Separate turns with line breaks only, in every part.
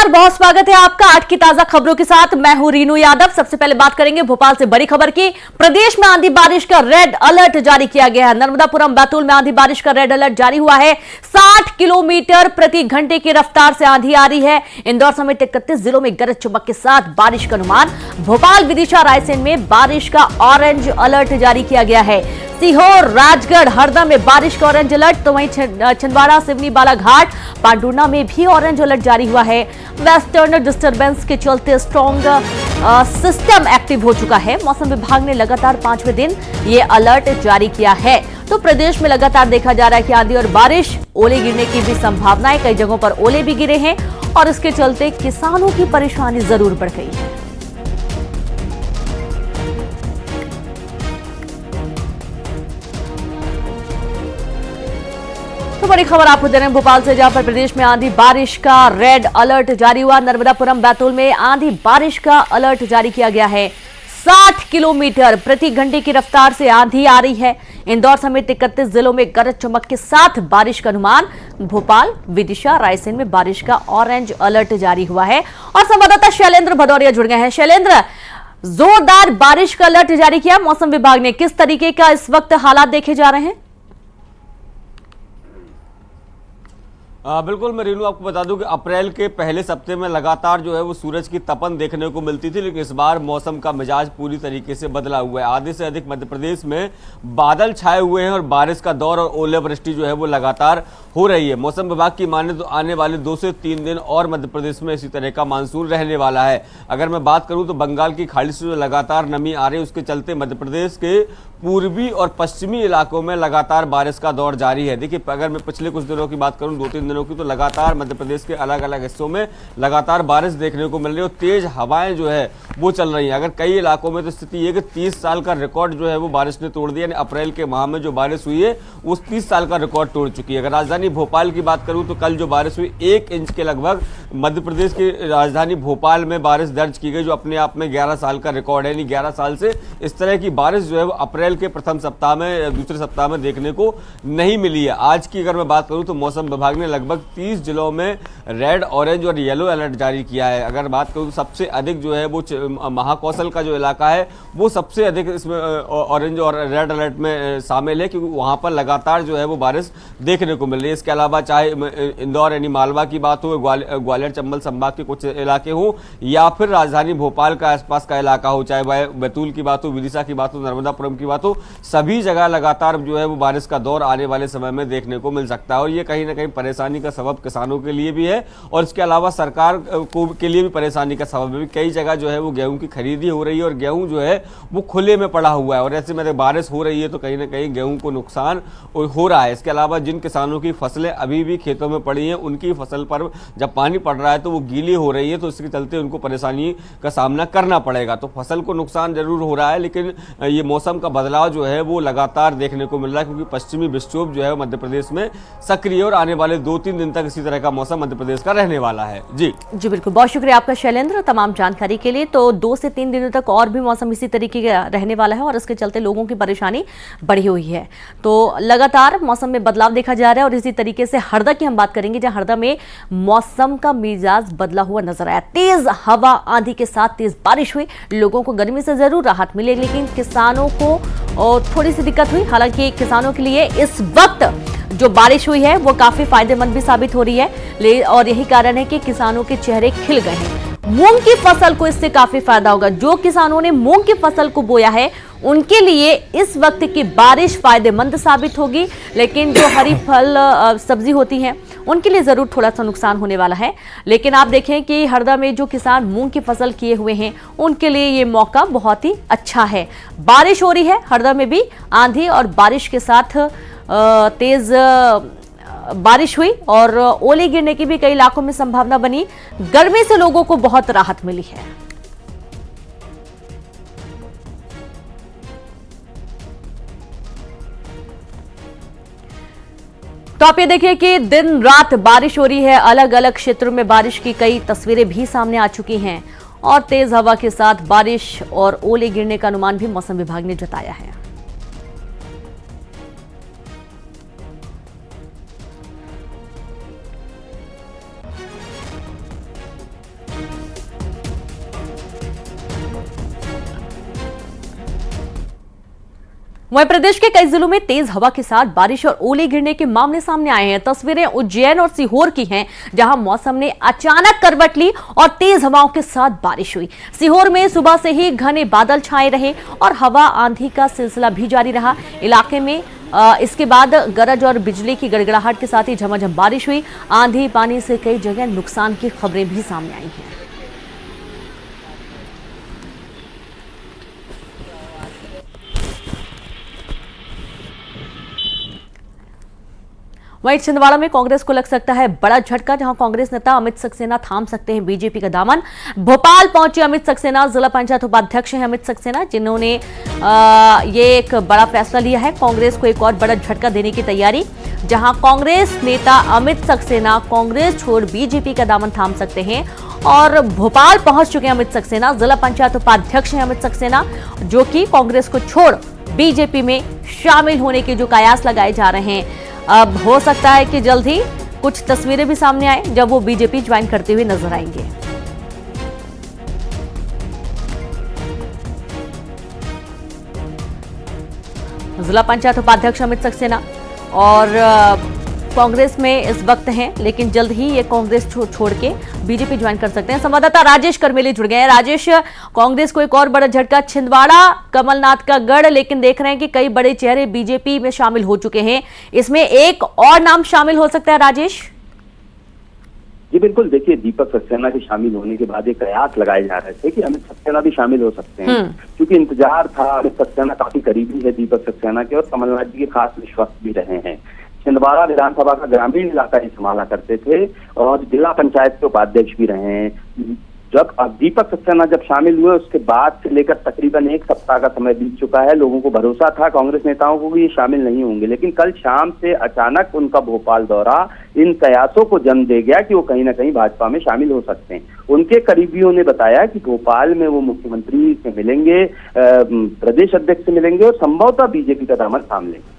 नमस्कार, बहुत स्वागत है आपका 8 की ताजा खबरों के साथ। मैं हूं रीनू यादव। सबसे पहले बात करेंगे भोपाल से बड़ी खबर की। प्रदेश में आंधी बारिश का रेड अलर्ट जारी किया गया है। नर्मदापुरम बैतूल में आंधी बारिश का रेड अलर्ट जारी हुआ है। 60 किलोमीटर प्रति घंटे की रफ्तार से आंधी आ रही है। इंदौर समेत 31 जिलों में गरज चमक के साथ बारिश का अनुमान। भोपाल, विदिशा, रायसेन में बारिश का ऑरेंज अलर्ट जारी किया गया है। सीहोर, राजगढ़, हरदा में बारिश का ऑरेंज अलर्ट, तो वहीं छिंदवाड़ा, सिवनी, बालाघाट, पांडुर्ना में भी ऑरेंज अलर्ट जारी हुआ है। वेस्टर्न डिस्टर्बेंस के चलते स्ट्रॉन्ग सिस्टम एक्टिव हो चुका है। मौसम विभाग ने लगातार 5वें दिन ये अलर्ट जारी किया है। तो प्रदेश में लगातार देखा जा रहा है कि आंधी और बारिश, ओले गिरने की भी संभावना है। कई जगहों पर ओले भी गिरे हैं और इसके चलते किसानों की परेशानी जरूर बढ़ गई है। तो बड़ी खबर आपको दे रहे हैं भोपाल से, जहां पर प्रदेश में आंधी बारिश का रेड अलर्ट जारी हुआ। नर्मदापुरम, बैतूल में आंधी बारिश का अलर्ट जारी किया गया है। 60 किलोमीटर प्रति घंटे की रफ्तार से आंधी आ रही है। इंदौर समेत 31 जिलों में गरज चमक के साथ बारिश का अनुमान। भोपाल, विदिशा, रायसेन में बारिश का ऑरेंज अलर्ट जारी हुआ है। और संवाददाता शैलेंद्र भदौरिया जुड़ गए हैं। शैलेंद्र, जोरदार बारिश का अलर्ट जारी किया मौसम विभाग ने, किस तरीके का इस वक्त हालात देखे जा रहे हैं?
बिल्कुल, मैं रीनू आपको बता दूं कि अप्रैल के पहले सप्ताह में लगातार जो है वो सूरज की तपन देखने को मिलती थी, लेकिन इस बार मौसम का मिजाज पूरी तरीके से बदला हुआ है। आधे से अधिक मध्य प्रदेश में बादल छाए हुए हैं और बारिश का दौर और ओलावृष्टि जो है वो लगातार हो रही है। मौसम विभाग की माने तो आने वाले 2 से 3 दिन और मध्य प्रदेश में इसी तरह का मानसून रहने वाला है। अगर मैं बात करूं तो बंगाल की खाड़ी से जो लगातार नमी आ रही है, उसके चलते मध्य प्रदेश के पूर्वी और पश्चिमी इलाकों में लगातार बारिश का दौर जारी है। देखिए, अगर मैं पिछले कुछ दिनों की बात करूं, 2-3 दिनों की, तो लगातार मध्य प्रदेश के अलग अलग हिस्सों में लगातार बारिश देखने को मिल रही है और तेज हवाएं जो है वो चल रही हैं। अगर कई इलाकों में तो स्थिति ये कि 30 साल का रिकॉर्ड जो है वो बारिश ने तोड़ दिया। यानी अप्रैल के माह में जो बारिश हुई है उस 30 साल का रिकॉर्ड तोड़ चुकी है। अगर राजधानी भोपाल की बात करूं तो कल जो बारिश हुई 1 इंच के लगभग मध्य प्रदेश की राजधानी भोपाल में बारिश दर्ज की गई, जो अपने आप में 11 साल का रिकॉर्ड है। यानी 11 साल से इस तरह की बारिश जो है वो अप्रैल के प्रथम सप्ताह में, दूसरे सप्ताह में देखने को नहीं मिली है। आज की अगर मैं बात करूं तो मौसम विभाग ने लगभग 30 जिलों में रेड, ऑरेंज और येलो अलर्ट जारी किया है। अगर बात करूं तो सबसे अधिक जो है वो महाकौशल का जो इलाका है वो सबसे अधिक इसमें ऑरेंज और रेड अलर्ट में शामिल है, क्योंकि वहां पर लगातार जो है वो बारिश देखने को मिल रही है। इसके अलावा चाहे इंदौर यानी मालवा की बात हो, ग्वालियर चंबल संभाग के कुछ इलाके हो, या फिर राजधानी भोपाल का आसपास का इलाका हो, चाहे बैतूल की बात हो, विदिशा की बात हो, नर्मदापुरम की बात हो, सभी जगह लगातार जो है वो बारिश का दौर आने वाले समय में देखने को मिल सकता है। और ये कहीं ना कहीं परेशानी का सबब किसानों के लिए भी है और इसके अलावा सरकार को के लिए भी परेशानी का सबब है। कई जगह जो है वो गेहूं की खरीदी हो रही है और गेहूं जो है वो खुले में पड़ा हुआ है, और ऐसे में बारिश हो रही है तो कहीं ना कहीं गेहूं को नुकसान हो रहा है। इसके अलावा जिन किसानों की फसलें अभी भी खेतों में पड़ी हैं, उनकी फसल पर जब पानी पड़ रहा है तो वो गीली हो रही है, तो इसके चलते उनको परेशानी का सामना करना पड़ेगा। तो फसल को नुकसान जरूर हो रहा है, लेकिन ये मौसम का बदलाव जो है वो लगातार देखने को मिल रहा है, क्योंकि पश्चिमी विक्षोभ जो है मध्य प्रदेश में सक्रिय और आने वाले 2-3 दिन तक इसी तरह का मौसम मध्य प्रदेश का रहने वाला है। जी
बिल्कुल, बहुत शुक्रिया आपका शैलेंद्र तमाम जानकारी के लिए। तो 2 से 3 दिनों तक और भी मौसम इसी तरीके का रहने वाला है और इसके चलते लोगों की परेशानी बढ़ी हुई है। तो लगातार मौसम में बदलाव देखा जा रहा है। और इसी तरीके से हरदा की हम बात करेंगे, जहां हरदा में मौसम का मिजाज बदला हुआ नजर आया। तेज हवा, आंधी के साथ तेज बारिश हुई। लोगों को गर्मी से जरूर राहत मिली, लेकिन किसानों को थोड़ी सी दिक्कत हुई। हालांकि किसानों के लिए इस वक्त जो बारिश हुई है वो काफी फायदेमंद भी साबित हो रही है, और यही कारण है कि किसानों के चेहरे खिल गए हैं। मूंग की फसल को इससे काफी फायदा होगा। जो किसानों ने मूंग की फसल को बोया है उनके लिए इस वक्त की बारिश फायदेमंद साबित होगी, लेकिन जो हरी फल सब्जी होती हैं उनके लिए जरूर थोड़ा सा नुकसान होने वाला है। लेकिन आप देखें कि हरदा में जो किसान मूंग की फसल किए हुए हैं उनके लिए ये मौका बहुत ही अच्छा है। बारिश हो रही है हरदा में भी, आंधी और बारिश के साथ तेज बारिश हुई और ओले गिरने की भी कई इलाकों में संभावना बनी। गर्मी से लोगों को बहुत राहत मिली है। तो आप ये देखिए कि दिन रात बारिश हो रही है। अलग अलग क्षेत्रों में बारिश की कई तस्वीरें भी सामने आ चुकी हैं और तेज हवा के साथ बारिश और ओले गिरने का अनुमान भी मौसम विभाग ने जताया है। वहीं प्रदेश के कई जिलों में तेज हवा के साथ बारिश और ओले गिरने के मामले सामने आए हैं। तस्वीरें उज्जैन और सीहोर की हैं, जहां मौसम ने अचानक करवट ली और तेज हवाओं के साथ बारिश हुई। सीहोर में सुबह से ही घने बादल छाए रहे और हवा आंधी का सिलसिला भी जारी रहा। इलाके में इसके बाद गरज और बिजली की गड़गड़ाहट के साथ ही झमाझम बारिश हुई। आंधी पानी से कई जगह नुकसान की खबरें भी सामने आई हैं। वहीं छिंदवाड़ा में कांग्रेस को लग सकता है बड़ा झटका, जहां कांग्रेस नेता अमित सक्सेना थाम सकते हैं बीजेपी का दामन। भोपाल पहुंचे अमित सक्सेना, जिला पंचायत उपाध्यक्ष हैं अमित सक्सेना, जिन्होंने ये एक बड़ा फैसला लिया है। कांग्रेस को एक और बड़ा झटका देने की तैयारी, जहां कांग्रेस नेता अमित सक्सेना कांग्रेस छोड़ बीजेपी का दामन थाम सकते हैं। और भोपाल पहुंच चुके हैं अमित सक्सेना, जिला पंचायत उपाध्यक्ष हैं अमित सक्सेना, जो कि कांग्रेस को छोड़ बीजेपी में शामिल होने के जो कयास लगाए जा रहे हैं। अब हो सकता है कि जल्द ही कुछ तस्वीरें भी सामने आए जब वो बीजेपी ज्वाइन करते हुए नजर आएंगे। जिला पंचायत उपाध्यक्ष अमित सक्सेना और कांग्रेस में इस वक्त हैं, लेकिन जल्द ही ये कांग्रेस छोड़ के बीजेपी ज्वाइन कर सकते हैं। संवाददाता राजेश करमेली जुड़ गए हैं। राजेश, कांग्रेस को एक और बड़ा झटका, छिंदवाड़ा कमलनाथ का गढ़, लेकिन देख रहे हैं कि कई बड़े चेहरे बीजेपी में शामिल हो चुके हैं। इसमें एक और नाम शामिल हो सकता है राजेश?
जी बिल्कुल, देखिए दीपक सक्सेना के शामिल होने के बाद एक कयास लगाए जा रहे थे कि अमित सक्सेना भी शामिल हो सकते हैं, क्योंकि इंतजार था। अमित सक्सेना काफी करीबी है दीपक सक्सेना के और कमलनाथ जी के खास विश्वस्त भी रहे हैं। छिंदवाड़ा विधानसभा का ग्रामीण इलाका ही संभाला करते थे और जिला पंचायत के उपाध्यक्ष भी रहे हैं। जब अब दीपक सक्सेना जब शामिल हुए, उसके बाद से लेकर तकरीबन एक सप्ताह का समय बीत चुका है। लोगों को भरोसा था कांग्रेस नेताओं को भी ये शामिल नहीं होंगे, लेकिन कल शाम से अचानक उनका भोपाल दौरा इन कयासों को जन्म दे गया कि वो कहीं ना कहीं भाजपा में शामिल हो सकते हैं। उनके करीबियों ने बताया कि भोपाल में वो मुख्यमंत्री से मिलेंगे, प्रदेश अध्यक्ष से मिलेंगे और संभवतः बीजेपी का दामन थाम लेंगे।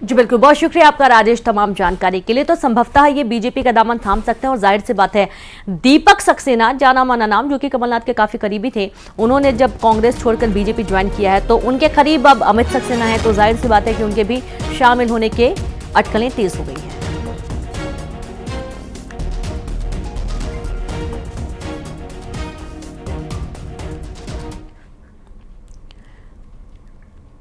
जी
बिल्कुल, बहुत शुक्रिया आपका राजेश तमाम जानकारी के लिए। तो संभवतः ये बीजेपी का दामन थाम सकते हैं और जाहिर सी बात है दीपक सक्सेना, जाना माना नाम, जो कि कमलनाथ के काफी करीबी थे, उन्होंने जब कांग्रेस छोड़कर बीजेपी ज्वाइन किया है तो उनके करीब अब अमित सक्सेना है, तो जाहिर सी बात है कि उनके भी शामिल होने के अटकलें तेज हो गई हैं।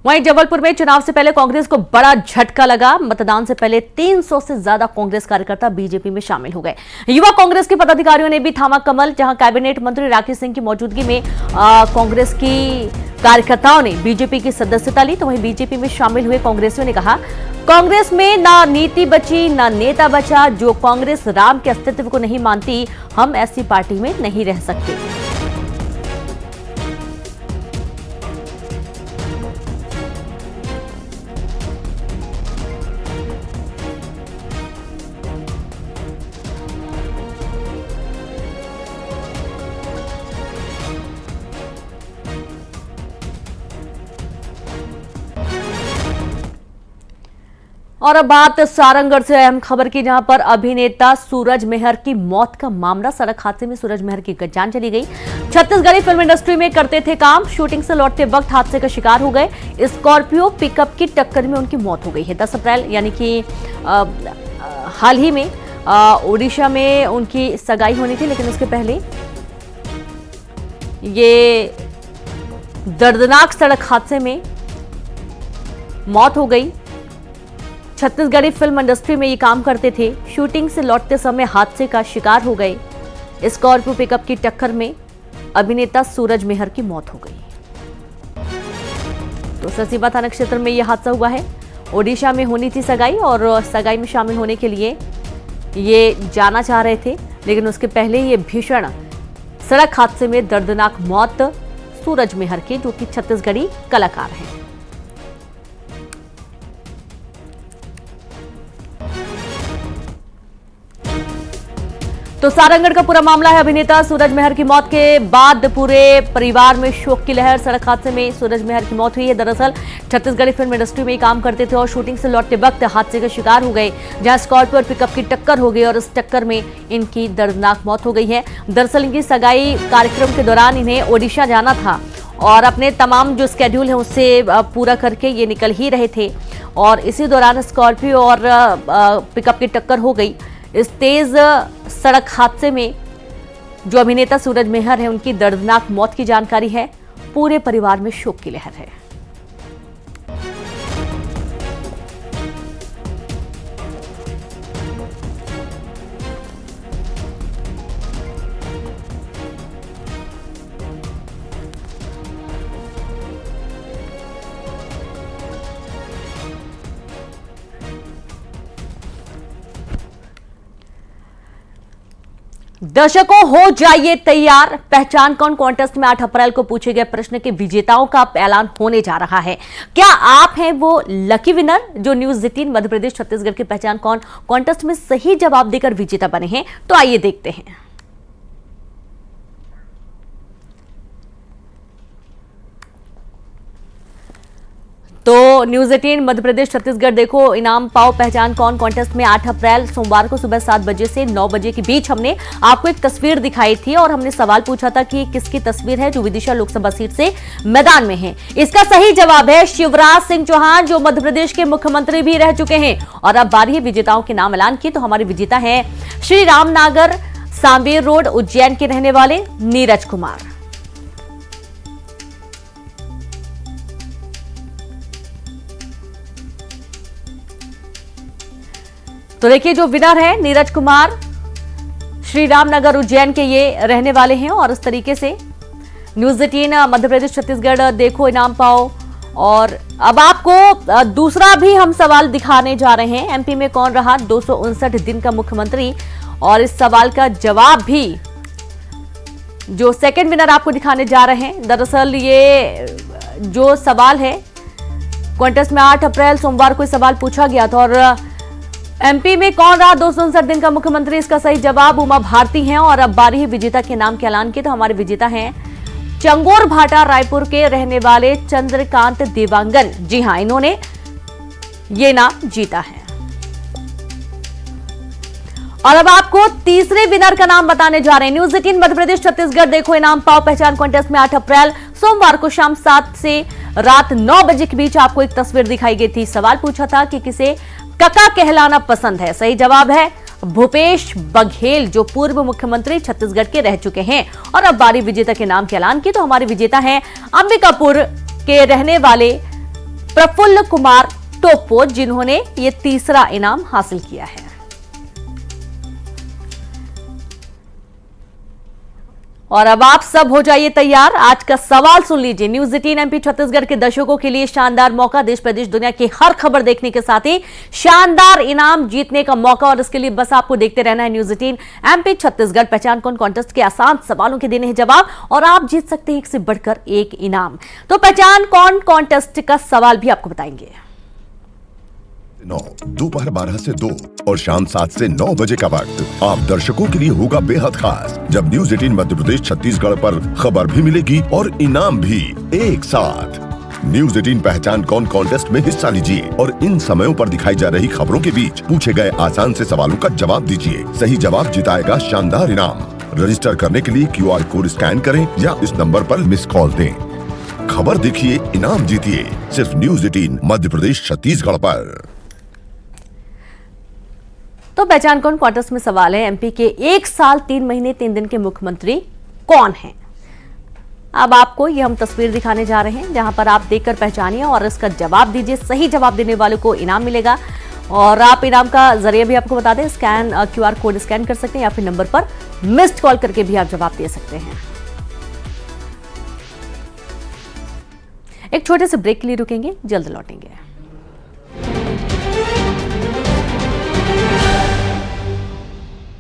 वहीं जबलपुर में चुनाव से पहले कांग्रेस को बड़ा झटका लगा। मतदान से पहले 300 से ज्यादा कांग्रेस कार्यकर्ता बीजेपी में शामिल हो गए। युवा कांग्रेस के पदाधिकारियों ने भी थामा कमल, जहां कैबिनेट मंत्री राकेश सिंह की मौजूदगी में कांग्रेस की कार्यकर्ताओं ने बीजेपी की सदस्यता ली। तो वहीं बीजेपी में शामिल हुए कांग्रेसियों ने कहा, कांग्रेस में ना नीति बची ना नेता बचा। जो कांग्रेस राम के अस्तित्व को नहीं मानती, हम ऐसी पार्टी में नहीं रह सकते। और अब बात सारंगढ़ से अहम खबर की, जहां पर अभिनेता सूरज मेहर की मौत का मामला। सड़क हादसे में सूरज मेहर की जान चली गई। छत्तीसगढ़ी फिल्म इंडस्ट्री में करते थे काम, शूटिंग से लौटते वक्त हादसे का शिकार हो गए। स्कॉर्पियो पिकअप की टक्कर में उनकी मौत हो गई है। 10 अप्रैल यानी कि हाल ही में ओडिशा में उनकी सगाई होनी थी, लेकिन उसके पहले ये दर्दनाक सड़क हादसे में मौत हो गई। छत्तीसगढ़ी फिल्म इंडस्ट्री में ये काम करते थे, शूटिंग से लौटते समय हादसे का शिकार हो गए। स्कॉर्पियो पिकअप की टक्कर में अभिनेता सूरज मेहर की मौत हो गई। तो ससीबा थाना क्षेत्र में यह हादसा हुआ है। ओडिशा में होनी थी सगाई और सगाई में शामिल होने के लिए ये जाना चाह रहे थे, लेकिन उसके पहले ये भीषण सड़क हादसे में दर्दनाक मौत सूरज मेहर की, जो कि छत्तीसगढ़ी कलाकार हैं। तो सारंगढ़ का पूरा मामला है। अभिनेता सूरज मेहर की मौत के बाद पूरे परिवार में शोक की लहर। सड़क हादसे में सूरज मेहर की मौत हुई है। दरअसल छत्तीसगढ़ी फिल्म इंडस्ट्री में काम करते थे और शूटिंग से लौटते वक्त हादसे का शिकार हो गए, जहां स्कॉर्पियो और पिकअप की टक्कर हो गई और इस टक्कर में इनकी दर्दनाक मौत हो गई है। दरअसल इनकी सगाई कार्यक्रम के दौरान इन्हें ओडिशा जाना था और अपने तमाम जो स्केड्यूल है उससे पूरा करके ये निकल ही रहे थे और इसी दौरान स्कॉर्पियो और पिकअप की टक्कर हो गई। इस तेज सड़क हादसे में जो अभिनेता सूरज मेहर है उनकी दर्दनाक मौत की जानकारी है। पूरे परिवार में शोक की लहर है। दर्शकों हो जाइए तैयार, पहचान कौन कॉन्टेस्ट में 8 अप्रैल को पूछे गए प्रश्न के विजेताओं का ऐलान होने जा रहा है। क्या आप हैं वो लकी विनर जो न्यूज 18 मध्य प्रदेश छत्तीसगढ़ की पहचान कौन कॉन्टेस्ट में सही जवाब देकर विजेता बने हैं? तो आइए देखते हैं। तो न्यूज 18 मध्य प्रदेश छत्तीसगढ़ देखो इनाम पाओ पहचान कौन कॉन्टेस्ट में 8 अप्रैल सोमवार को सुबह 7 बजे से 9 बजे के बीच हमने आपको एक तस्वीर दिखाई थी और हमने सवाल पूछा था कि किसकी तस्वीर है जो विदिशा लोकसभा सीट से मैदान में है। इसका सही जवाब है शिवराज सिंह चौहान जो मध्य प्रदेश के मुख्यमंत्री भी रह चुके हैं। और अब बारी है विजेताओं के नाम ऐलान की। तो हमारे विजेता है श्री रामनगर सांबेर रोड उज्जैन के रहने वाले नीरज कुमार। तो देखिए जो विनर है नीरज कुमार श्री रामनगर उज्जैन के ये रहने वाले हैं और इस तरीके से न्यूज 18 मध्य प्रदेश छत्तीसगढ़ देखो इनाम पाओ। और अब आपको दूसरा भी हम सवाल दिखाने जा रहे हैं। एमपी में कौन रहा 259 दिन का मुख्यमंत्री, और इस सवाल का जवाब भी जो सेकंड विनर आपको दिखाने जा रहे हैं। दरअसल ये जो सवाल है कॉन्टेस्ट में 8 अप्रैल सोमवार को सवाल पूछा गया था और एमपी में कौन रहा 259 दिन का मुख्यमंत्री, इसका सही जवाब उमा भारती हैं। और अब बारी है विजेता के नाम के ऐलान की। तो हमारे विजेता हैं चंगोर भाटा रायपुर के रहने वाले चंद्रकांत देवांगन। जी हां, इन्होंने ये नाम जीता है। और अब आपको तीसरे विनर का नाम बताने जा रहे हैं। न्यूज 18 मध्य प्रदेश छत्तीसगढ़ देखो इनाम पाओ पहचान कॉन्टेस्ट में 8 अप्रैल सोमवार को शाम 7 से रात 9 बजे के बीच आपको एक तस्वीर दिखाई गई थी। सवाल पूछा था कि किसे कका कहलाना पसंद है। सही जवाब है भूपेश बघेल जो पूर्व मुख्यमंत्री छत्तीसगढ़ के रह चुके हैं। और अब बारी विजेता के नाम के ऐलान की। तो हमारे विजेता हैं अंबिकापुर के रहने वाले प्रफुल्ल कुमार टोप्पो जिन्होंने ये तीसरा इनाम हासिल किया है। और अब आप सब हो जाइए तैयार। आज का सवाल सुन लीजिए। न्यूज 18 एमपी छत्तीसगढ़ के दर्शकों के लिए शानदार मौका, देश प्रदेश दुनिया की हर खबर देखने के साथ ही शानदार इनाम जीतने का मौका। और इसके लिए बस आपको देखते रहना है न्यूज 18 एमपी छत्तीसगढ़ पहचान कौन कॉन्टेस्ट के आसान सवालों के देने हैं जवाब और आप जीत सकते हैं एक से बढ़कर एक इनाम। तो पहचान कौन कॉन्टेस्ट का सवाल भी आपको बताएंगे।
9 दोपहर 12 से 2 और शाम 7 से 9 बजे का वक्त आप दर्शकों के लिए होगा बेहद खास, जब न्यूज 18 मध्य प्रदेश छत्तीसगढ़ पर खबर भी मिलेगी और इनाम भी एक साथ। न्यूज 18 पहचान कौन कॉन्टेस्ट में हिस्सा लीजिए और इन समयों पर दिखाई जा रही खबरों के बीच पूछे गए आसान से सवालों का जवाब दीजिए। सही जवाब जिताएगा शानदार इनाम। रजिस्टर करने के लिए QR कोड स्कैन करें या इस नंबर पर मिस कॉल दें। खबर देखिए, इनाम जीतिए, सिर्फ न्यूज 18 मध्य प्रदेश छत्तीसगढ़ पर।
तो पहचान कौन कॉन्टेस्ट में सवाल है एमपी के 1 साल 3 महीने 3 दिन के मुख्यमंत्री कौन हैं। अब आपको ये हम तस्वीर दिखाने जा रहे हैं जहां पर आप देखकर पहचानिए और इसका जवाब दीजिए। सही जवाब देने वालों को इनाम मिलेगा। और आप इनाम का जरिए भी आपको बता दें, QR कोड स्कैन कर सकते हैं या फिर नंबर पर मिस्ड कॉल करके भी आप जवाब दे सकते हैं। एक छोटे से ब्रेक के लिए रुकेंगे, जल्द लौटेंगे।